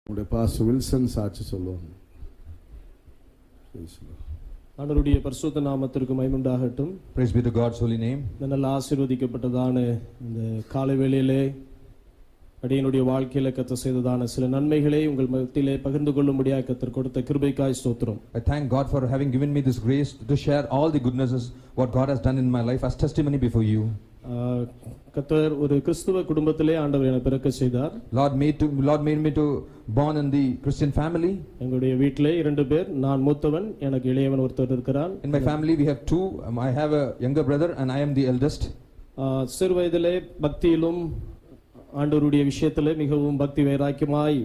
உங்களுடைய pastor Wilson சாட்சி சொல்லுவாங்க. ஆண்டவருடைய பரிசுத்த நாமத்திற்கு மகிமை உண்டாகட்டும். Praise be to God's holy name. நல்ல ஆசீர்வதிக்கப்பட்டதான இந்த காலை வேளையிலே அடியனுடைய வாழ்க்கையில கர்த்தர் செய்ததான சில நன்மைகளை உங்கள் மத்தியிலே பகிர்ந்து கொள்ளும்படியாக கர்த்தர் கொடுத்த கிருபைக்காய் ஸ்தோத்திரம். I thank God for having given me this grace to share all the goodnesses what God has done in my life as testimony before you. கர்த்தர் ஒரு கிறிஸ்துவ குடும்பத்திலே ஆண்டவர் என்னை பிறக்க செய்தார். Lord made me to born in the Christian family. எங்களுடைய வீட்டிலே 2 பேர், நான் மூத்தவன், எனக்கு இளையவன் ஒருத்தர் இருக்கிறார். In my family we have 2. I have a younger brother and I am the eldest. சிறு வயதிலே பக்தியிலும் ஆண்டவருடைய விஷயத்திலே மிகவும் பக்தி வைராக்கியமாய்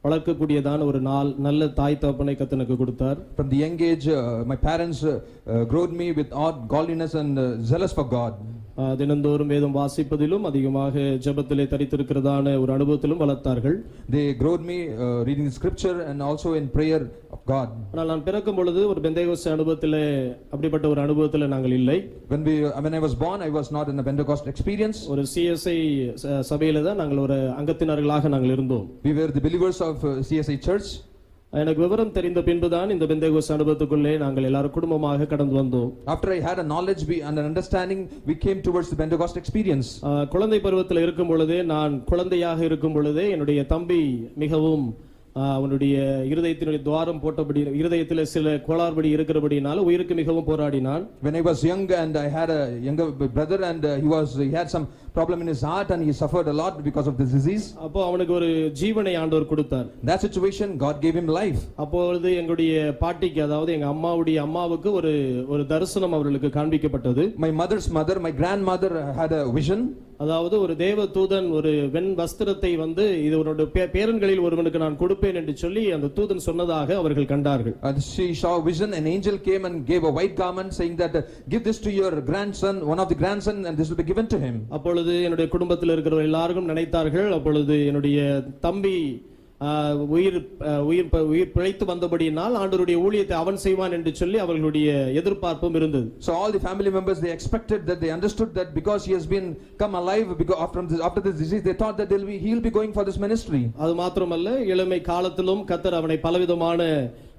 வளர்க்கக்கூடியதான ஒரு நல்ல தாய் தகப்பனை கர்த்தர் எனக்கு கொடுத்தார். From the young age my parents growed me with all godliness and zealous for God. தினந்தோறும் வேதம் வாசிப்பதிலும் அதிகமாக ஜெபத்திலே தரித்திருக்கிறதான ஒரு அனுபவத்திலும் வளர்த்தார்கள். They growed me reading the scripture and also in prayer of God. ஆனால் நான் பிறக்கும் பொழுது ஒரு பெந்தேகோஸ்தே அனுபவத்திலே அப்படிப்பட்ட ஒரு அனுபவத்திலே நாங்கள் இல்லை. When I was born I was not in a Pentecost experience. ஒரு CSI சபையில தான் நாங்கள் ஒரு அங்கத்தினர்களாக நாங்கள் இருந்தோம். We were the believers of CSI church. எனக்கு விவரம் தெரிந்த பின்புதான் இந்த பெந்தேகோஸ்தே அனுபவத்துக்குள்ளே நாங்கள் எல்லாரும் குடும்பமாக கடந்து வந்தோம். After I had a knowledge and an understanding we came towards the Pentecost experience. குழந்தை பருவத்தில் இருக்கும் பொழுதே, நான் குழந்தையாக இருக்கும் பொழுதே என்னுடைய தம்பி மிகவும் அவனுடைய இருதயத்தினுடைய துவாரம் போட்டபடி, இருதயத்தில் சில கோளாறுபடி இருக்கிறபடினால உயிருக்கு மிகவும் போராடினான். When I was young and I had a younger brother and he had some problem in his heart and he suffered a lot because of this disease. அப்போ அவனுக்கு ஒரு ஜீவனை ஆண்டவர் கொடுத்தார். That situation God gave him life. அப்பொழுது எங்களுடைய பாட்டிக்கு, அதாவது எங்க அம்மாவுக்கு ஒரு தரிசனம் அவர்களுக்கு காண்பிக்கப்பட்டது. My mother's mother, my grandmother had a vision. அதாவது ஒரு தேவ தூதன் ஒரு வெண் வஸ்திரத்தை இது ஒரு பேரன்களில் ஒருவனுக்கு நான் கொடுப்பேன் என்று சொல்லி அந்த தூதன் சொன்னதாக அவர்கள் கண்டார்கள். She saw a vision, an angel came and gave a white garment saying that give this to your grandson, one of the grandson, and this will be given to him. அப்பொழுது என்னுடைய குடும்பத்தில் இருக்கிற எல்லாரும் நினைத்தார்கள், அப்பொழுது என்னுடைய தம்பி உயிர் பிழைத்து வந்தபடியினால் ஆண்டவருடைய ஊழியத்தை அவன் செய்வான் என்று சொல்லி அவர்களுடைய எதிர்பார்ப்பும் இருந்தது. So all the family members, they expected that, they understood that because he has been come alive because after this disease, they thought that he'll be going for this ministry. அது மாத்திரமல்ல, இளமை காலத்திலும் கர்த்தர் அவனை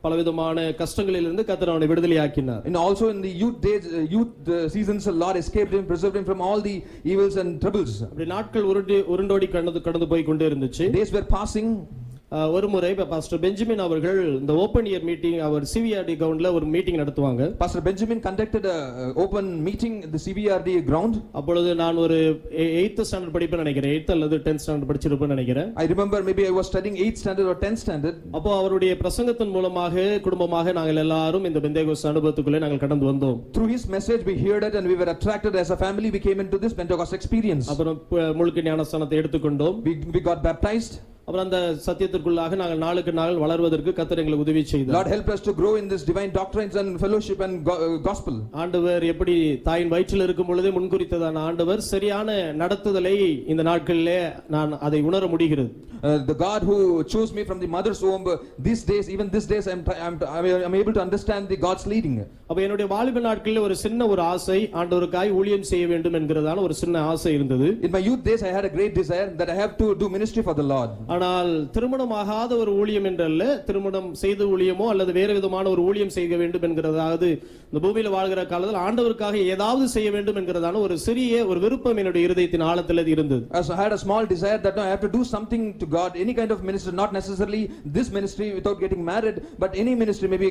பலவிதமான கஷ்டங்களிலிருந்து கர்த்தர் அவனை விடுதலையாக்கினார். And also in the youth seasons the Lord escaped him, preserved him from all the evils and troubles. அப்படி நாட்கள் உருண்டோடி கடந்து போய் கொண்டே இருந்துச்சு. Days were passing. ஒரு முறை பாஸ்டர் பெஞ்சமின் அவர்கள் இந்த ஓபன் இயர் மீட்டிங், அவர் CVRD கிரவுண்ட்ல ஒரு மீட்டிங் நடத்துவாங்க. Pastor Benjamin conducted a open meeting at the CVRD ground. அப்பொழுது நான் ஒரு 8th ஸ்டாண்டர்ட் படிப்பேன் நினைக்கிறேன், 8th அல்லது 10th ஸ்டாண்டர்ட் படிச்சிருப்பேன் நினைக்கிறேன். I remember maybe I was studying 8th standard or 10th standard. அப்போ அவருடைய பிரசங்கத்தின் மூலமாக குடும்பமாக நாங்கள் எல்லாரும் இந்த பெந்தேகோஸ்தே அனுபவத்துக்குள்ளே நாங்கள் கடந்து வந்தோம். Through his message we heard it and we were attracted as a family, we came into this Pentecost experience. அப்புறம் முழுக்க ஞானஸ்நானத்தை எடுத்துக்கொண்டோம். We got baptized. அப்புறம் அந்த சத்தியத்திற்குள்ளாக நாங்கள் நாளுக்கு நாள் வளர்வதற்கு கர்த்தர் எங்களுக்கு உதவி செய்தார். Lord help us to grow in this divine doctrines and fellowship and gospel. ஆண்டவர் எப்படி தாயின் வயிற்றில் இருக்கும் பொழுதே முன்குறித்ததான ஆண்டவர் சரியான நடத்துதலை இந்த நாட்களிலே நான் அதை உணர முடிகிறது. The God who chose me from the mother's womb, these days I'm able to understand the God's leading. அப்ப என்னுடைய வாலிப நாட்களில் ஒரு சின்ன ஒரு ஆசை, ஆண்டவருக்காய் ஊழியம் செய்ய வேண்டும் என்கிறதான ஒரு சின்ன ஆசை இருந்தது. In my youth days I had a great desire that I have to do ministry for the Lord. ஆனால் திருமணமாகாத ஒரு ஊழியம் என்றல்ல, திருமணம் செய்து ஊழியமோ அல்லது வேறு விதமான ஒரு ஊழியம் செய்ய வேண்டும் என்கிறதாவது இந்த பூமியில வாழ்கிற காலத்தில் ஆண்டவருக்காக ஏதாவது செய்ய வேண்டும் என்கிறதான ஒரு சிறிய ஒரு விருப்பம் என்னுடைய இருதயத்தின் ஆழத்தில் இருந்தது. As I had a small desire that I have to do something to God, any kind of ministry, not necessarily this ministry without getting married, but any ministry, maybe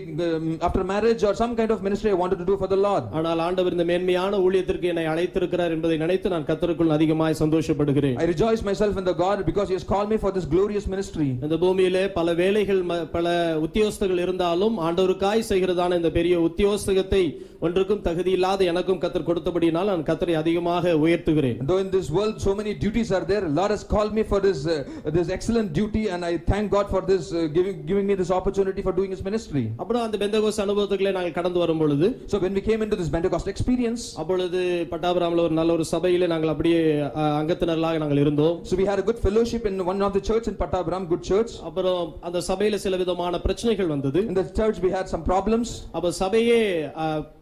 after marriage or some kind of ministry I wanted to do for the Lord. ஆனால் ஆண்டவர் இந்த மேன்மையான ஊழியத்திற்கு என்னை அழைத்திருக்கிறார் என்பதை நினைத்து நான் கர்த்தருக்குள் அதிகமாய் சந்தோஷப்படுகிறேன். I rejoice myself in the God because he has called me for this glorious ministry. இந்த பூமியிலே பல வேலைகள், பல உத்தியோகஸ்தர்கள் இருந்தாலும் ஆண்டவருக்காய் செய்கிறதான இந்த பெரிய உத்தியோகத்தை ஒன்றுக்கும் தகுதி இல்லாத எனக்கும் கர்த்தர் கொடுத்தபடியால் நான் கர்த்தரை அதிகமாக உயர்த்துகிறேன். Though in this world so many duties are there, Lord has called me for this excellent duty and I thank God for this giving me this opportunity for doing his ministry. அப்புறம் அந்த பெந்தேகோஸ்தே அனுபவத்துக்குள்ளே நாங்கள் கடந்து வரும் பொழுது, so when we came into this Pentecost experience, அப்பொழுது பட்டாபுரம்ல ஒரு நல்ல ஒரு சபையிலே நாங்கள் அப்படியே அங்கத்தினர்களாக நாங்கள் இருந்தோம். So we had a good fellowship in one of the church in Pattabram, good church. அப்புறம் அந்த சபையில சில விதமான பிரச்சனைகள் வந்தது. In the church we had some problems. அப்ப சபையே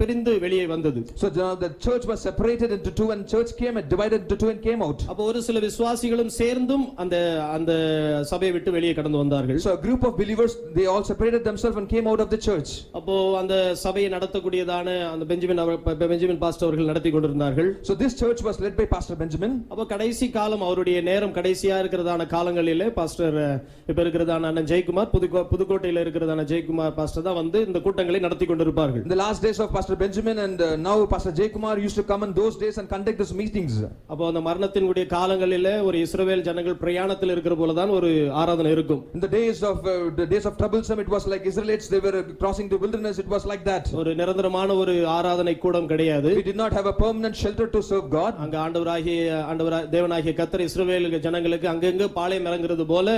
பிரிந்து வெளியே வந்தது. So the church was separated into two, and church came and divided into two and came out. அப்போ ஒரு சில விசுவாசிகளும் சேர்ந்தும் அந்த அந்த சபையை விட்டு வெளியே கடந்து வந்தார்கள். So a group of believers, they all separated themselves and came out of the church. அப்போ அந்த சபையை நடத்தக்கூடியதான அந்த பெஞ்சமின் பாஸ்டர் அவர்கள் நடத்தி கொண்டிருந்தார்கள். So this church was led by Pastor Benjamin. அப்போ கடைசி காலம் அவருடைய நேரம் கடைசியா இருக்கிறதான காலங்களிலே பாஸ்டர் இப்ப இருக்கிறதான அண்ணன் ஜெயக்குமார் புதுக்கோட்டையில இருக்கிறதான ஜெயக்குமார் பாஸ்டர் தான் வந்து இந்த கூட்டங்களை நடத்தி கொண்டிருப்பார்கள். In the last days of Pastor Benjamin and now Pastor Jaykumar used to come in those days and conduct these meetings. அப்போ அந்த மரணத்தினுடைய காலங்களிலே ஒரு இஸ்ரவேல் ஜனங்கள் பிரயாணத்தில் இருக்கிற போல தான் ஒரு ஆராதனை இருக்கும். In the days of troublesome, it was like Israelites, they were crossing the wilderness, it was like that. ஒரு நிரந்தரமான ஒரு ஆராதனை கூடம் கிடையாது. We did not have a permanent shelter to serve God. அங்க தேவனாகிய கர்த்தர் இஸ்ரவேல் ஜனங்களுக்கு அங்கங்க பாளையம் இறங்குறது போல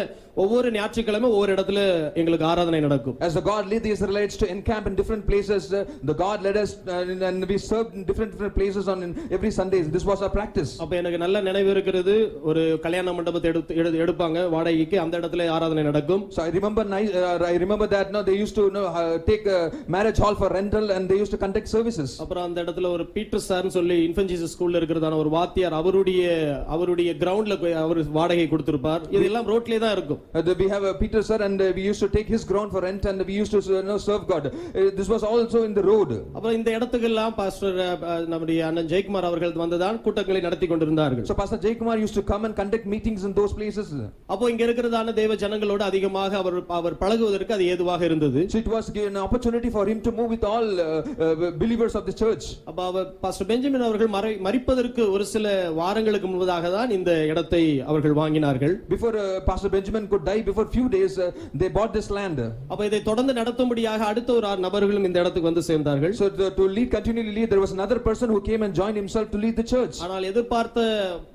ஒவ்வொரு ஞாயிற்றுக்கிழமை ஒவ்வொரு இடத்துல எங்களுக்கு ஆராதனை நடக்கும். As the God led the Israelites to encamp in different places, the God led us and we served in different places on every Sunday. This was our practice. அப்ப எனக்கு நல்ல நினைவு இருக்கிறது, ஒரு கல்யாண மண்டபத்தை எடுப்பாங்க வாடகைக்கு, அந்த இடத்துல ஆராதனை நடக்கும். So I remember that they used to take a marriage hall for rental and they used to conduct services. அப்புறம் அந்த இடத்துல ஒரு பீட்டர் சார்னு சொல்லி இன்ஃபன்ட் ஜீசஸ் ஸ்கூல்ல இருக்கிறதான ஒரு வாத்தியார் அவருடைய கிரவுண்ட்ல அவர் வாடகை கொடுத்திருப்பார். இதெல்லாம் ரோட்லயே தான் இருக்கும். We have a Peter sir and we used to take his ground for rent and we used to serve God. This was also in the road. அப்புறம் இந்த இடத்துக்கு எல்லாம் பாஸ்டர் நம்முடைய அண்ணன் ஜெயக்குமார் அவர்கள் வந்துதான் கூட்டங்களை நடத்தி கொண்டிருந்தார்கள். So Pastor Jaykumar used to come and conduct meetings in those places. அப்போ இங்க இருக்கிறதான தேவ ஜனங்களோடு அதிகமாக அவர் பழகுவதற்கு அது ஏதுவாக இருந்தது. So it was an opportunity for him to move with all believers of the church. அப்ப அவர் பாஸ்டர் பெஞ்சமின் அவர்கள் மரிப்பதற்கு ஒரு சில வாரங்களுக்கு முன்னதாக தான் இந்த இடத்தை அவர்கள் வாங்கினார்கள். Before Pastor Benjamin could die, before few days they bought this land. அப்ப இதை தொடர்ந்து நடத்தும்படியாக அடுத்த ஒரு 6 நபர்களும் இந்த இடத்துக்கு வந்து சேர்ந்தார்கள். So to continually lead, there was another person who came and joined himself to lead the church. ஆனால் எதிர்பார்த்த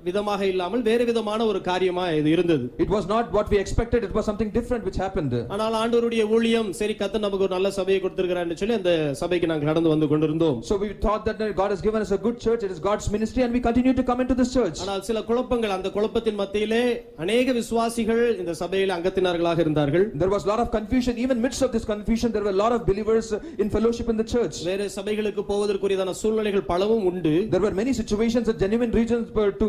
விதமாக இல்லாமல் வேறு விதமான ஒரு காரியமா இது இருந்தது. It was not what we expected, it was something different which happened. ஆனால் ஆண்டவருடைய ஊழியம் சரி கர்த்தர் நமக்கு ஒரு நல்ல சபையை கொடுத்திருக்கிறார்னு சொல்லி அந்த சபைக்கு நாங்கள் கடந்து வந்து கொண்டிருந்தோம். So we thought that God has given us a good church, it is God's ministry and we continue to come into this church. ஆனால் சில குழப்பங்கள், அந்த குழப்பத்தின் மத்தியிலே अनेक விசுவாசிகள் இந்த சபையில் அங்கத்தினர்களாக இருந்தார்கள். There was a lot of confusion, even midst of this confusion there were a lot of believers in fellowship in the church. வேற சபைகளுக்கு போவதற்குரியதான சூழ்நிலைகள் பலவும் உண்டு. There were many situations at genuine regions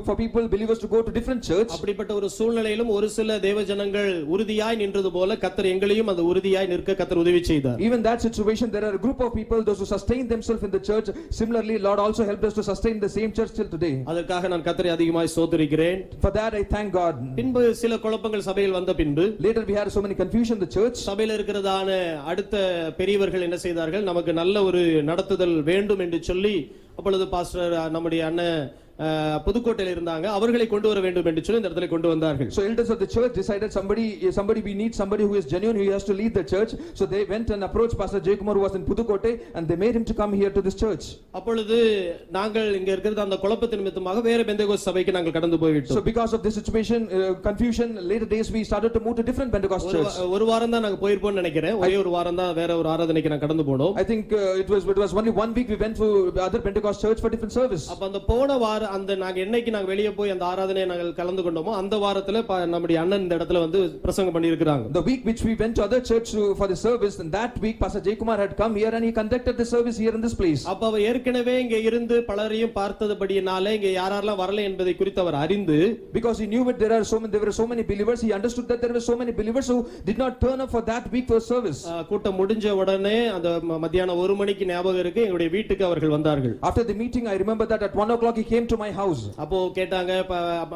for people believers to go to different church. அப்படிப்பட்ட ஒரு சூழ்நிலையிலும் ஒரு சில தேவ ஜனங்கள் உறுதியாய் நின்றது போல கர்த்தர் எங்களையும் அந்த உறுதியாய் நிற்க கர்த்தர் உதவி செய்தார். Even that situation, there are a group of people those who sustain themselves in the church. Similarly, Lord also helped us to sustain the same church till today. அதற்காக நான் கர்த்தரை அதிகமாய் ஸ்தோத்திரிக்கிறேன். For that I thank God. பின்பு சில குழப்பங்கள் சபையில் வந்த பின்பு later we had so many confusion in the church. சபையில் இருக்கிறதான அடுத்த பெரியவர்கள் என்ன செய்தார்கள், நமக்கு நல்ல ஒரு நடத்துதல் வேண்டும் என்று சொல்லி அப்பொழுது பாஸ்டர் நம்முடைய அண்ணன் புதுக்கோட்டையில் இருந்தாங்க, அவர்களை கொண்டு வர வேண்டும் என்று சொல்லி இந்த இடத்துல கொண்டு வந்தார்கள். So elders of the church decided somebody we need somebody who is genuine, who has to lead the church. So they went and approached Pastor Jaykumar who was in Pudukkottai and they made him to come here to this church. அப்பொழுது நாங்கள் இங்க இருக்கிறது அந்த குழப்பத்தின் நிமித்தமாக வேற பெந்தேகோஸ்து சபைக்கு நாங்கள் கடந்து போய்விட்டோம். So because of this situation, confusion, later days we started to move to different Pentecost church. ஒரு வாரம் தான் நாங்க போயிருப்போம்னு நினைக்கிறேன். ஒரே ஒரு வாரம் தான் வேற ஒரு ஆராதனைக்கு நான் கடந்து போனோம். I think it was only one week we went to other Pentecost church for different service. அப்ப அந்த போன வாரம் அந்த நாங்க என்னைக்கு நாங்க வெளிய போய் அந்த ஆராதனையை நாங்கள் கலந்து கொண்டோமோ அந்த வாரத்துல நம்முடைய அண்ணன் இந்த இடத்துல வந்து பிரசங்கம் பண்ணி இருக்காங்க. The week which we went to other church for the service, and that week Pastor Jaykumar had come here and he conducted the service here in this place. அப்ப அவர் ஏற்கனவே இங்க இருந்து பலரையும் பார்த்ததுபடியினால இங்க யாரெல்லாம் வரல என்பதை குறித்து அவர் அறிந்து, because he knew that there were so many believers, he understood that there were so many believers who did not turn up for that week for service. கூட்டம் முடிஞ்ச உடனே அந்த மத்தியானம் 1 மணிக்கு ஞாபகம் இருக்கு, எங்களுடைய வீட்டுக்கு அவர்கள் வந்தார்கள். After the meeting I remember that at 1 o'clock he came to my house. அப்போ கேட்டாங்க,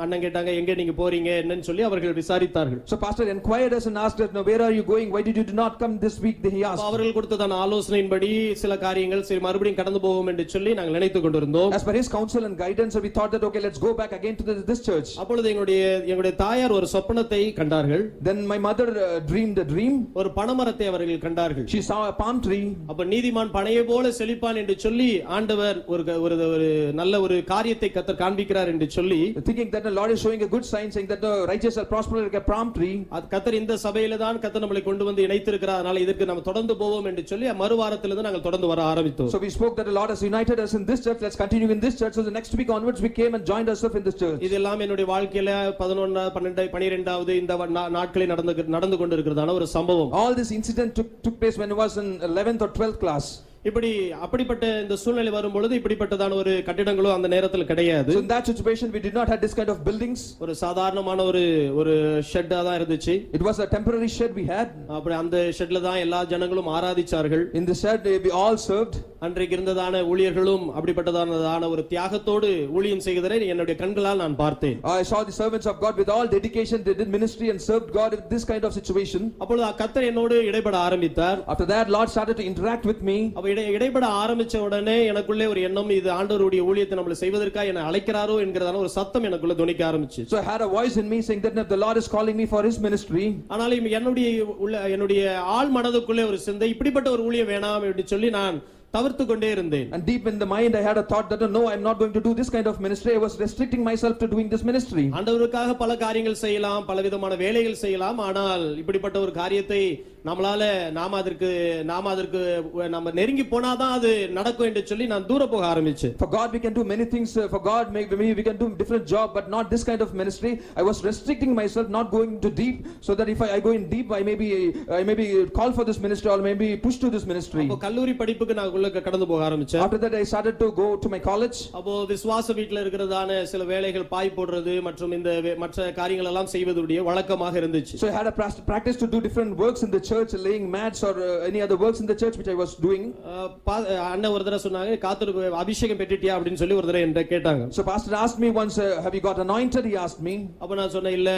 அண்ணன் கேட்டாங்க எங்க நீங்க போறீங்க என்னன்னு சொல்லி அவர்கள் விசாரித்தார்கள். So pastor inquired us and asked us, no, where are you going, why did you not come this week, he asked. அவர்கள் கொடுத்ததான ஆலோசனையின்படி சில காரியங்கள் சரி மறுபடியும் கடந்து போவோம் என்று சொல்லி நாங்கள் நினைத்துக் கொண்டிருந்தோம். As per his counsel and guidance we thought that okay, let's go back again to this church. அப்பொழுது எங்களுடைய தாயார் ஒரு சொப்பனத்தை கண்டார்கள். Then my mother dreamed a dream. ஒரு பனமரத்தை அவர்கள் கண்டார்கள். She saw a palm tree. அப்ப நீதிமான் பனையை போல செழிப்பான் என்று சொல்லி ஆண்டவர் ஒரு நல்ல ஒரு காரியத்தை கர்த்தர் காண்பிக்கிறார் என்று சொல்லி, thinking that the Lord is showing a good sign, saying that the righteous shall prosper like a palm tree. கர்த்தர் இந்த சபையில தான் கர்த்தர் நம்மை கொண்டு வந்து இணைத்திருக்கிறார், அதனால இதற்கு நாம் தொடர்ந்து போவோம் என்று சொல்லி மறுவாரத்திலிருந்து நாங்கள் தொடர்ந்து வர ஆரம்பித்தோம். So we spoke that the Lord has united us in this church, let's continue in this church. So the next week onwards we came and joined ourselves in this church. இதெல்லாம் என்னுடைய வாழ்க்கையில 11 12 12வது இந்த நாட்களில் நடந்து கொண்டிருக்கிறதான ஒரு சம்பவம். All this incident took place when I was in 11th or 12th class. இப்படி அப்படிப்பட்ட இந்த சூழ்நிலை வரும்பொழுது இப்படிப்பட்டதான ஒரு கட்டிடங்களோ அந்த நேரத்தில் கிடையாது. So in that situation, we did not have this kind of buildings. ஒரு சாதாரணமான ஒரு ஷெட்டா தான் இருந்துச்சு. It was a temporary shed we had. அப்படி அந்த ஷெட்ல தான் எல்லா ஜனங்களும் ஆராதிச்சார்கள். In the shed, we all served. அன்றைக்கு இருந்ததான ஊழியர்களும் அப்படிப்பட்டதான ஒரு தியாகத்தோடு ஊழியம் செய்கிறதை என்னுடைய கண்களால் நான் பார்த்தேன். I saw the servants of God with all dedication. They did ministry and served God in this kind of situation. அப்பொழுது கர்த்தர் என்னோடு இடைபட ஆரம்பித்தார். After that, Lord started to interact with me. அப்ப இடைபட ஆரம்பிச்ச உடனே எனக்குள்ளே ஒரு எண்ணம், இது ஆண்டவருடைய ஊழியத்தை நம்மள செய்வதற்காக என்னை அழைக்கிறாரோ என்கிறதான ஒரு சத்தம் எனக்குள்ள துணிக்க ஆரம்பிச்சு. So I had a voice in me saying that the Lord is calling me for His ministry. ஆனாலும் என்னுடைய ஆள் மனதுக்குள்ளே ஒரு சிந்தை, இப்படிப்பட்ட ஒரு ஊழியம் வேணாம் என்று சொல்லி நான் தவிர்த்து கொண்டே இருந்தேன். And deep in the mind I had a thought that no, I am not going to do this kind of ministry. I was restricting myself to doing this ministry. ஆண்டவருக்காக பல காரியங்கள் செய்யலாம், பலவிதமான வேலைகள் செய்யலாம். ஆனால் இப்படிப்பட்ட ஒரு காரியத்தை நாம அதற்கு நம்ம நெருங்கி போனாதான் அது நடக்கும் என்று சொல்லி நான் தூர போக ஆரம்பிச்சேன். For God we can do many things. For God maybe we can do different job, but not this kind of ministry. I was restricting myself, not going to deep, so that if I go in deep, I may be called for this ministry or maybe pushed to this ministry. அப்போ கல்லூரி படிப்புக்கு நான் கடந்து போக ஆரம்பிச்சேன். After that I started to go to my college. அப்போ விசுவாச வீட்ல இருக்கிறதான சில வேலைகள், பாய் போடுறது மற்றும் இந்த மற்ற காரியங்கள் எல்லாம் செய்வதுடைய வழக்கமாக இருந்துச்சு. So I had a practice to do different works in the church, laying mats or any other works in the church which I was doing. அண்ணா ஒரு தடவை சொன்னாங்க, காத்துருக்கு அபிஷேகம் பெற்றிட்டியா அப்படின்னு சொல்லி ஒரு தடவை என்கிட்ட கேட்டாங்க. So pastor asked me once, have you got anointed? He asked me. அப்ப நான் சொன்னேன், இல்ல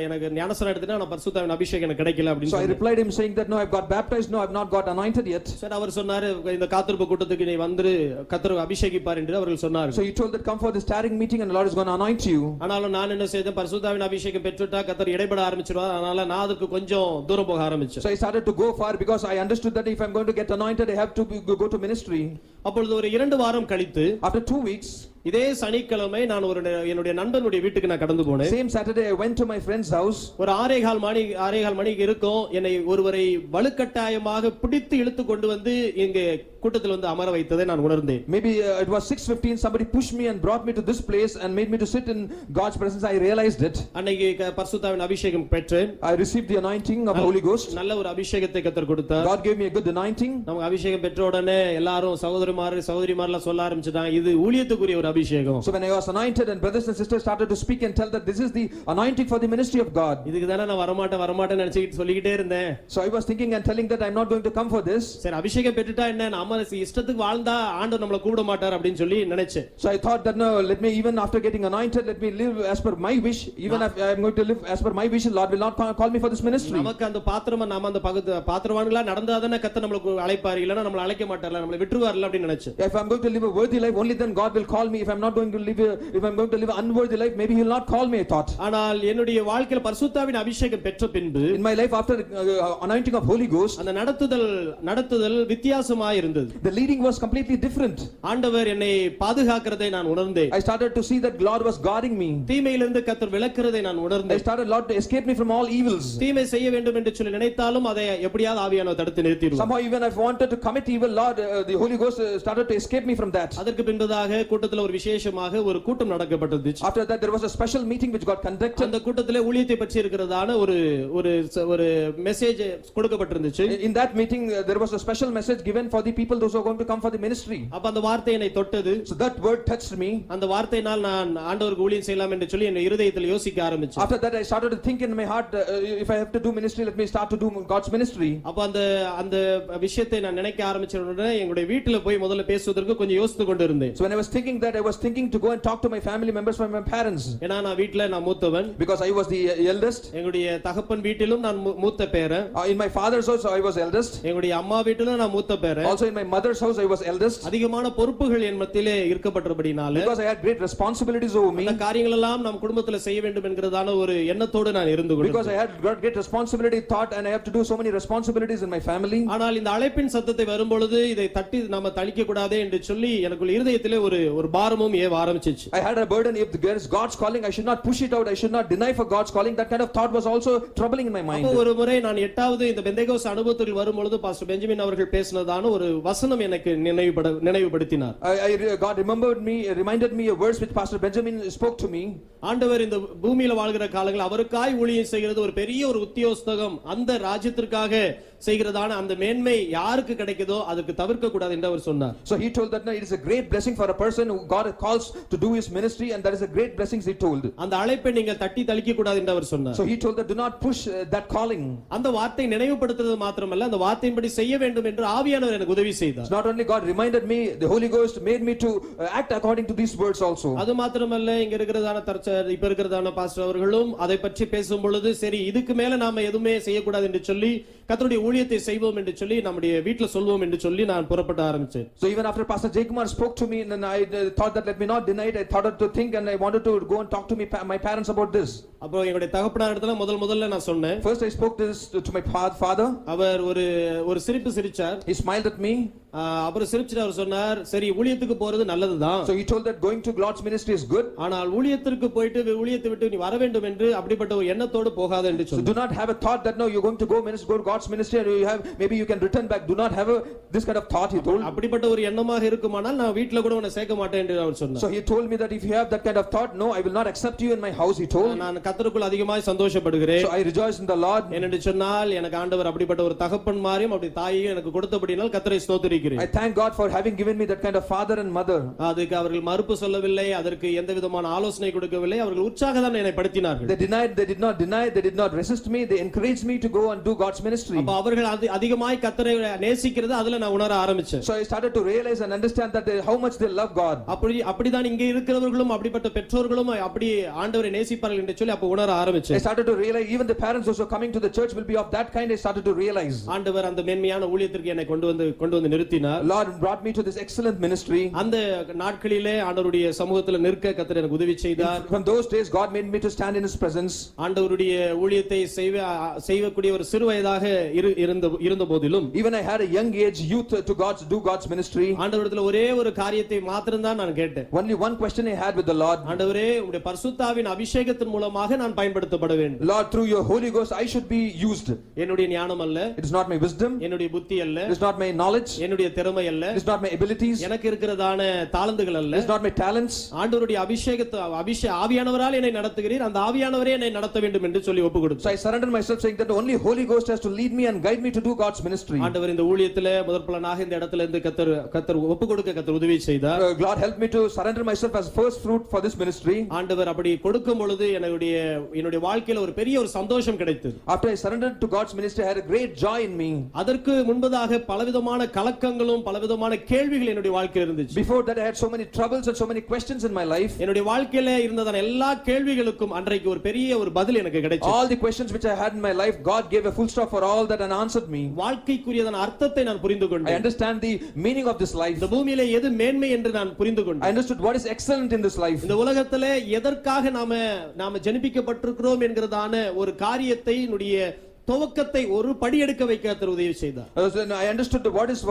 எனக்கு ஞானஸ்நானம் எடுத்துட்டா நான் பரிசுத்தாவின் அபிஷேகம் எனக்கு கிடைக்கல அப்படின்னு. So I replied him saying that no, I've got baptized, no, I've not got anointed yet. சரி, அவர் சொன்னாரு, இந்த காத்திருப்பு கூட்டத்துக்கு நீ வந்து கர்த்தர் அபிஷேகிப்பார் என்று அவர்கள் சொன்னார்கள். So he told that come for this tarrying meeting and the Lord is going to anoint you. ஆனாலும் நான் என்ன செய்தேன், பரிசுத்தாவின் அபிஷேகம் பெற்றுட்டா கர்த்தர் இடைபட ஆரம்பிச்சிடுவார். அதனால நான் அதுக்கு கொஞ்சம் தூரம் போக ஆரம்பிச்சேன். So I started to go far because I understood that if I'm going to get anointed, I have to go to ministry. அப்பொழுது ஒரு 2 வாரம் கழித்து, after 2 weeks, இதே சனிக்கிழமை நான் என்னுடைய நண்பனுடைய வீட்டுக்கு நான் கடந்து போனேன். Same Saturday I went to my friend's house. ஒரு 6:15 மணிக்கு இருக்கும். என்னை ஒருவரை வலுக்கட்டாயமாக பிடித்து இழுத்து கொண்டு வந்து இங்க கூட்டத்தில் வந்து அமர வைத்ததை நான் உணர்ந்தேன். Maybe it was 6:15, somebody pushed me and brought me to this place and made me to sit in God's presence. I realized it. அன்னைக்கு பரிசுத்தாவின் அபிஷேகம் பெற்றேன். I received the anointing of Holy Ghost. நல்ல ஒரு அபிஷேகத்தை கர்த்தர் கொடுத்தார். God gave me a good anointing. நமக்கு அபிஷேகம் பெற்ற உடனே எல்லாரும் சகோதரிமாரெல்லாம் சொல்ல ஆரம்பிச்சிட்டாங்க, இது ஊழியத்துக்குரிய ஒரு அபிஷேகம். So when I was anointed and brothers and sisters started to speak and tell that this is the anointing for the ministry of God. இதுக்கு தான நான் வரமாட்டேன்னு நினைச்சிட்டு சொல்லிக்கிட்டே இருந்தேன். So I was thinking and telling that I'm not going to come for this. சரி, அபிஷேகம் பெற்றுட்டா என்ன, நாம இஷ்டத்துக்கு வாழ்ந்தா ஆண்டவர் நம்மள கூப்பிட மாட்டார் அப்படின்னு சொல்லி நினைச்சேன். So I thought that no, let me even after getting anointed, let me live as per my wish. Even if I'm going to live as per my wish, Lord will not call me for this ministry. நமக்கு அந்த நாம அந்த பாத்திரவான்களா நடந்தாதானே கர்த்தர் நம்மள அழைப்பார், இல்லனா நம்மள அழைக்க மாட்டார்ல, நம்மள விட்டுருவார்ல அப்படி நினைச்சேன். If I'm going to live a worthy life, only then God will call me. If I'm going to live an unworthy life, maybe He will not call me, I thought. ஆனால் என்னுடைய வாழ்க்கையில பரிசுத்தாவின் அபிஷேகம் பெற்ற பின்பு, in my life after anointing of Holy Ghost, அந்த நடத்துதல் வித்தியாசமாக இருந்தது. the leading was completely different. ஆண்டவர் என்னை பாதுகாக்கிறதை நான் உணர்ந்தேன். I started to see that God was guarding me. தீமையிலிருந்து கர்த்தர் விலக்குறதை நான் உணர்ந்தேன். I started Lord to escape me from all evils. தீமை செய்ய வேண்டும் என்று சொல்லி நினைத்தாலும் அதை எப்படியாவது ஆவியானவர் தடுத்து நிறுத்திடுவார். Somehow even if I wanted to commit evil, Lord, the Holy Ghost started to escape me from that. அதற்கு பின்பதாக கூட்டத்தில் ஒரு விசேஷமாக ஒரு கூட்டம் நடக்கப்பட்டது. After that there was a special meeting which got conducted. அந்த கூட்டத்திலே ஊழியத்தை பற்றி இருக்கிறதான ஒரு message கொடுக்கப்பட்டிருந்துச்சு. In that meeting there was a special message given for the people those who are going to come for the ministry. அப்ப அந்த வார்த்தை என்னை தொட்டது. So that word touched me. அந்த வார்த்தையினால் நான் ஆண்டவருக்கு ஊழியம் செய்யலாம் என்று சொல்லி என் இதயத்தில் யோசிக்க ஆரம்பிச்சேன். After that I started to think in my heart, if I have to do ministry, let me start to do God's ministry. அப்ப அந்த விஷயத்தை நான் நினைக்க ஆரம்பிச்ச உடனே எங்களுடைய வீட்டில போய் முதல்ல பேசுவதற்கு கொஞ்சம் யோசித்து கொண்டு இருந்தேன். So when I was thinking that, I was thinking to go and talk to my family members, from my parents. ஏனா நான் வீட்ல நான் மூத்தவன். Because I was the eldest. எங்களுடைய தகப்பன் வீட்டிலும் நான் மூத்த பேரன். In my father's house I was eldest. எங்களுடைய அம்மா வீட்டிலும் நான் மூத்த பேரன். Also in my mother's house I was eldest. அதிகமான பொறுப்புகள் என் மத்தியிலே இருக்கப்பட்டபடினால, because I had great responsibilities over me, அந்த காரியங்கள் எல்லாம் நம் குடும்பத்திலே செய்ய வேண்டும் என்கிறதான ஒரு எண்ணத்தோடு நான் இருந்து கொண்டிருந்தேன். because I had great responsibility thought and I have to do so many responsibilities in my family. ஆனால் இந்த அழைப்பின் சத்தத்தை வரும்பொழுது இதை தட்டி நாம தளிக்க கூடாதே என்று சொல்லி எனக்குள்ள இதயத்திலே ஒரு பாரமும் ஏவ ஆரம்பிச்சிச்சு. I had a burden. If there is God's calling, I should not push it out. I should not deny for God's calling. That kind of thought was also troubling in my mind. அப்போ ஒரு முறை நான் 8வது இந்த பெந்தேகோஸ்து அனுபவத்துக்கு வரும்பொழுது pastor Benjamin அவர்கள் பேசினதான ஒரு வசனம் எனக்கு நினைவுபடுத்தினார். God reminded me a verse which Pastor Benjamin spoke to me. ஆண்டவர் இந்த பூமியில வாழ்கிற காலங்களில் அவருக்காய் ஊழியம் செய்கிறது ஒரு பெரிய ஒரு உத்தியோகஸ்தகம், அந்த ராஜ்யத்திற்காக செய்கிறதான அந்த மேன்மை யாருக்கு கிடைக்குதோ அதுக்கு தவிர்க்க கூடாது என்று அவர் சொன்னார். So he told that no, it is a great blessing for a person who God calls to do his ministry, and that is a great blessing, he told. அந்த அழைப்பை நீங்கள் தட்டி தளிக்க கூடாது என்று அவர் சொன்னார். So he told that do not push that calling. அந்த வார்த்தை நினைவுபடுத்துறது மாத்திரமல்ல, அந்த வார்த்தையின்படி செய்ய வேண்டும் என்று ஆவியானவர் எனக்கு உதவி செய்தார். Not only God reminded me, the Holy Ghost made me to act according to these words also. அது மாத்திரமல்ல, இங்க இருக்கிறதான இப்ப இருக்கிறதான பாஸ்டர் அவர்களும் அதை பற்றி பேசும் பொழுது சரி இதுக்கு மேல நாம எதுவுமே செய்யக்கூடாது என்று சொல்லி கர்த்தருடைய ஊழியத்தை செய்வோம் என்று சொல்லி நம்முடைய வீட்ல சொல்வோம் என்று சொல்லி நான் புறப்பட ஆரம்பிச்சேன். So even after Pastor Jaykumar spoke to me, and then I thought that let me not deny it. I thought to think, and I wanted to go and talk to my parents about this. அப்போ என்னுடைய தகப்பனார் இடத்துல முதல்ல நான் சொன்னேன். First I spoke this to my father. அவர் ஒரு சிரிப்பு சிரிச்சார். He smiled at me. அப்புறம் சிரிச்சிட்டு அவர் சொன்னார், சரி ஊழியத்துக்கு போறது நல்லதுதான். So he told that going to God's ministry is good. ஆனால் ஊழியத்திற்கு போயிட்டு ஊழியத்தை விட்டு நீ வர வேண்டும் என்று அப்படிப்பட்ட ஒரு எண்ணத்தோடு போகாத என்று சொன்னார். So do not have a thought that no you're going to go to God's ministry and you have maybe you can return back. Do not have this kind of thought, he told. அப்படிப்பட்ட ஒரு எண்ணமாக இருக்குமானால் நான் வீட்ல கூட உன்னை சேர்க்க மாட்டேன் என்று அவர் சொன்னார். So he told me that if you have that kind of thought, no, I will not accept you in my house, he told. நான் கர்த்தருக்குள் அதிகமாய் சந்தோஷப்படுகிறேன். So I rejoice in the Lord. என்னென்று சொன்னால் எனக்கு ஆண்டவர் அப்படிப்பட்ட ஒரு தகப்பன் மாதிரியும் அப்படி தாயையும் எனக்கு கொடுத்தபடியால் கர்த்தரை ஸ்தோத்திரிக்கிறேன். I thank God for having given me that kind of father and mother. அதுக்கு அவர்கள் மறுப்பு சொல்லவில்லை, அதற்கு எந்த விதமான ஆலோசனை கொடுக்கவில்லை, அவர்கள் உற்சாகதான் என்னை படுத்தினார்கள். They did not deny, they did not resist me, they encouraged me to go and do God's ministry. அப்ப அவர்கள் அதிகமாய் கர்த்தரை நேசிக்கிறது அதுல நான் உணர ஆரம்பிச்சேன். So I started to realize and understand that how much they love God. அப்படிதான் இங்கே இருக்கிறவர்களும் அப்படிப்பட்ட பெற்றோர்களும் அப்படி ஆண்டவரை நேசிப்பார்கள் என்று சொல்லி அப்ப உணர ஆரம்பிச்சேன். I started to realize even the parents also coming to the church will be of that kind. I started to realize. ஆண்டவர் அந்த மேன்மையான ஊழியத்திற்கு என்னை கொண்டு வந்து நிறுத்தினார். Lord brought me to this excellent ministry. அந்த நாட்களிலே ஆண்டவருடைய சமூகத்தில் நிற்க கர்த்தர் எனக்கு உதவி செய்தார். From those days God made me to stand in his presence. ஆண்டவருடைய ஊழியத்தை செய்யக்கூடிய ஒரு சிறு வயதாக இருந்த போதிலும் even I had a young age youth to do God's ministry. ஆண்டவரிடத்தில் ஒரே ஒரு காரியத்தை மாத்திரம் தான் நான் கேட்டேன். Only one question I had with the Lord. ஆண்டவரே உம்முடைய பரிசுத்தாவின் அபிஷேகத்தின் மூலமாக நான் பயன்படுத்தப்பட வேண்டும். Lord, through your Holy Ghost I should be used. என்னுடைய ஞானம் அல்ல, it is not my wisdom, என்னுடைய புத்தி அல்ல, it is not my knowledge, என்னுடைய திறமை அல்ல, it is not my abilities, எனக்கு இருக்கிறதான தாளந்துகள் அல்ல, it is not my talents. ஆண்டவருடைய ஆவியானவரால் என்னை நடத்துகிறீர், அந்த ஆவியானவரே என்னை நடத்த வேண்டும் என்று சொல்லி ஒப்புக்கொடுத்தேன். So I surrendered myself saying that only Holy Ghost has to lead me and guide me to do God's ministry. ஆண்டவர் இந்த ஊழியத்திலே முதற்பலனாக இந்த இடத்துல இருந்து கர்த்தர் ஒப்புக்கொடுக்க கர்த்தர் உதவி செய்தார். God helped me to surrender myself as first fruit for this ministry. ஆண்டவர் அப்படி கொடுக்கும் பொழுது என்னுடைய வாழ்க்கையில ஒரு பெரிய ஒரு சந்தோஷம் கிடைத்தது. After I surrendered to God's ministry I had a great joy in me. அதற்கு முன்பதாக பலவிதமான கலக்கங்களும் பலவிதமான கேள்விகள் என்னுடைய வாழ்க்கையில் இருந்துச்சு. Before that I had so many troubles and so many questions in my life. என்னுடைய வாழ்க்கையில இருந்ததான எல்லா கேள்விகளுக்கும் அன்றைக்கு ஒரு பெரிய ஒரு பதில் எனக்கு கிடைச்சது. All the questions which I had in my life God gave a full stop for all that and answered me. வாழ்க்கைக்குரியதான அர்த்தத்தை நான் புரிந்து கொண்டேன். I understand the meaning of this life. இந்த பூமியிலே எது மேன்மை என்று நான் புரிந்து கொண்டேன். I understood what is excellent in this life. இந்த உலகத்திலே எதற்காக நாம ஜெனிப்பிக்கப்பட்டிருக்கிறோம் என்கிறதான ஒரு காரியத்தை துவக்கத்தை ஒரு படி எடுக்க வைக்க கர்த்தர் உதவி செய்தார். I understood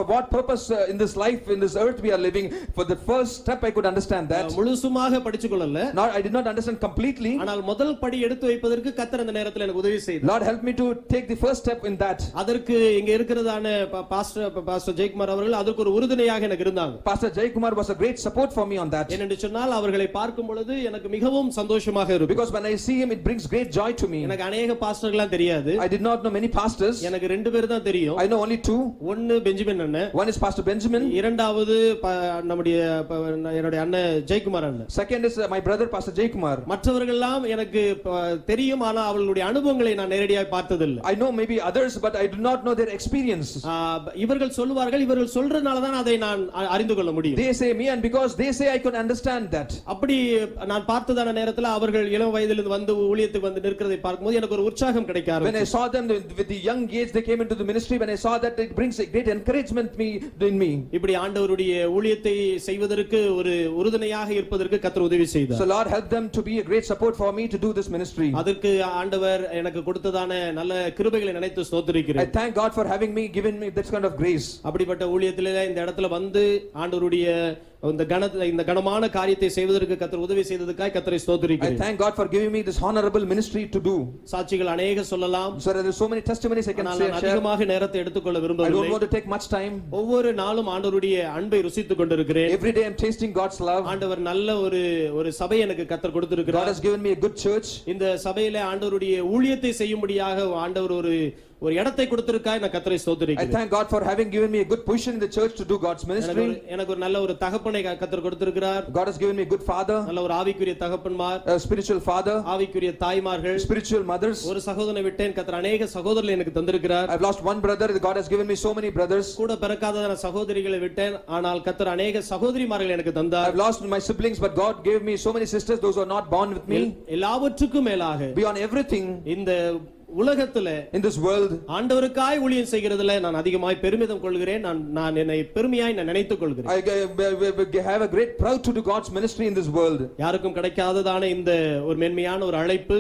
what purpose in this life in this earth we are living. For the first step I could understand that. முழுசுமாக படிச்சு கொள்ளல. I did not understand completely. ஆனால் முதல் படி எடுத்து வைப்பதற்கு கர்த்தர் அந்த நேரத்தில் எனக்கு உதவி செய்தார். Lord help me to take the first step in that. அதற்கு இங்க இருக்கிறதான பாஸ்டர் ஜெயக்குமார் அவர்கள் அதற்கு ஒரு உறுதுணையாக எனக்கு இருந்தாங்க. Pastor Jaykumar was a great support for me on that. என்னென்று சொன்னால் அவர்களை பார்க்கும் பொழுது எனக்கு மிகவும் சந்தோஷமாக இருக்கும். Because when I see him it brings great joy to me. எனக்கு अनेक பாஸ்டர்கள்லாம் தெரியாது. I did not know many pastors. எனக்கு ரெண்டு பேர் தான் தெரியும். I know only two. ஒன்னு பெஞ்சமின் அண்ணன். One is Pastor Benjamin. இரண்டாவது என்னுடைய அண்ணன் ஜெயக்குமார் அண்ணன். Second is my brother Pastor Jaykumar. மற்றவர்கள் எல்லாம் எனக்கு தெரியும், ஆனா அவர்களுடைய அனுபவங்களை நான் நேரடியாக பார்த்ததில்லை. I know maybe others but I do not know their experience. இவர்கள் சொல்வார்கள், இவர்கள் சொல்றதுனால தான் அதை நான் அறிந்து கொள்ள முடியும். They say me and because they say I can understand that. அப்படி நான் பார்த்ததான நேரத்தில் அவர்கள் இளம் வயதிலிருந்து வந்து ஊழியத்துக்கு வந்து நிற்கிறதை பார்க்கும்போது எனக்கு ஒரு உற்சாகம் கிடைக்க ஆரம்பிச்சது. When I saw them with the young age they came into the ministry, when I saw that it brings a great encouragement in me. இப்படி ஆண்டவருடைய ஊழியத்தை செய்வதற்கு ஒரு உறுதுணையாக இருப்பதற்கு கர்த்தர் உதவி செய்தார். So Lord help them to be a great support for me to do this ministry. அதற்கு ஆண்டவர் எனக்கு கொடுத்ததான நல்ல கிருபைகளை நினைத்து ஸ்தோத்திரிக்கிறேன். I thank God for having given me this kind of grace. அப்படிப்பட்ட ஊழியத்திலே இந்த இடத்துல வந்து ஆண்டவருடைய இந்த கனமான காரியத்தை செய்வதற்கு கர்த்தர் உதவி செய்ததற்காக கர்த்தரை I ஸ்தோத்திரிக்கிறேன். thank God for giving me this honorable ministry to do. சாட்சிகள் அநேக சொல்லலாம். So there are so many testimonies I can ஆனால் say, நான் share. அதிகமாக நேரத்தை எடுத்துக்கொள்ள I don't விரும்பவில்லை. want to take much time. ஒவ்வொரு நாளும் ஆண்டவருடைய அன்பை ருசித்துக் கொண்டிருக்கிறேன். Every day I'm tasting God's love. ஆண்டவர் நல்ல ஒரு சபை எனக்கு கர்த்தர் God கொடுத்திருக்கிறார். has given me a good church. இந்த சபையிலே ஆண்டவருடைய ஊழியத்தை செய்யும்படியாக ஆண்டவர் ஒரு இடத்தை கொடுத்திருக்காய். நான் கர்த்தரை I ஸ்தோத்திரிக்கிறேன். thank God for having given me a good position in the church to do God's ministry. எனக்கு ஒரு நல்ல ஒரு தகப்பனை கர்த்தர் கொடுத்திருக்கிறார். God has given me a good father, நல்ல ஒரு ஆவிக்குரிய தகப்பன்மார், a spiritual father, ஆவிக்குரிய தாய்மார்கள், spiritual mothers. ஒரு சகோதரனை விட்டேன். கர்த்தர் அநேக சகோதரர்களை எனக்கு தந்திருக்கிறார். I've lost one brother. God has given me so many brothers. கூட பிறக்காத சகோதரிகளை விட்டேன். ஆனால் கர்த்தர் அநேக சகோதரிமார்களை எனக்கு தந்தார். I've lost my siblings, but God gave me so many sisters, those who are not born with me. எல்லாவற்றுக்கும் மேலாக Beyond everything இந்த உலகத்துல in this world, ஆண்டவருக்காய் ஊழியம் செய்கிறதுல நான் அதிகமாய் பெருமிதம் கொள்கிறேன். நான் என்னை பெருமையாய் நான் நினைத்துக் கொள்கிறேன். I have a great proud to do God's ministry in this world. யாருக்கும் கிடைக்காததான இந்த ஒரு மென்மையான ஒரு அழைப்பு,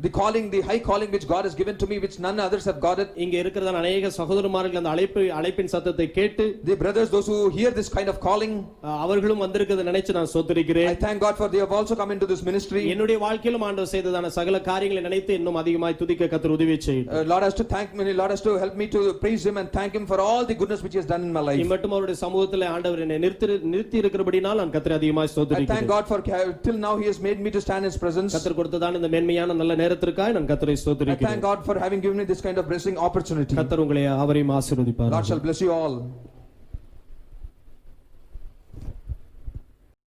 The calling, the high calling which God has given to me, which none others have got it. இங்க இருக்கிறதான அநேக சகோதரமார்கள் அந்த அழைப்பின் சத்தத்தை கேட்டு The brothers, those who hear this kind of calling, அவர்களும் வந்திருக்கிறதை நினைச்சு நான் I ஸ்தோத்திரிக்கிறேன். thank God for they have also come into this ministry. என்னுடைய வாழ்க்கையிலும் ஆண்டவர் செய்ததான சகல காரியங்களை நினைத்து இன்னும் அதிகமாய் துதிக்க கர்த்தர் உதவி செய்யும். Lord has to thank me, Lord has to help me to praise Him and thank Him for all the goodness which He has done in my life. மட்டும் அவருடைய சமூகத்தில் ஆண்டவர் என்னை நிறுத்தி இருக்கிறபடினால் நான் கர்த்தரை அதிகமாய் I thank ஸ்தோத்திரிக்கிறேன். God for till now He has made me to stand in His presence. கர்த்தர் கொடுத்ததான இந்த மென்மையான நல்ல நேரத்திற்காக நான் கர்த்தரை I thank ஸ்தோத்திரிக்கிறேன். God for having given me this kind of blessing opportunity. கர்த்தர் உங்களை அவரையும் ஆசீர்வதிப்பார். Lord shall bless you all.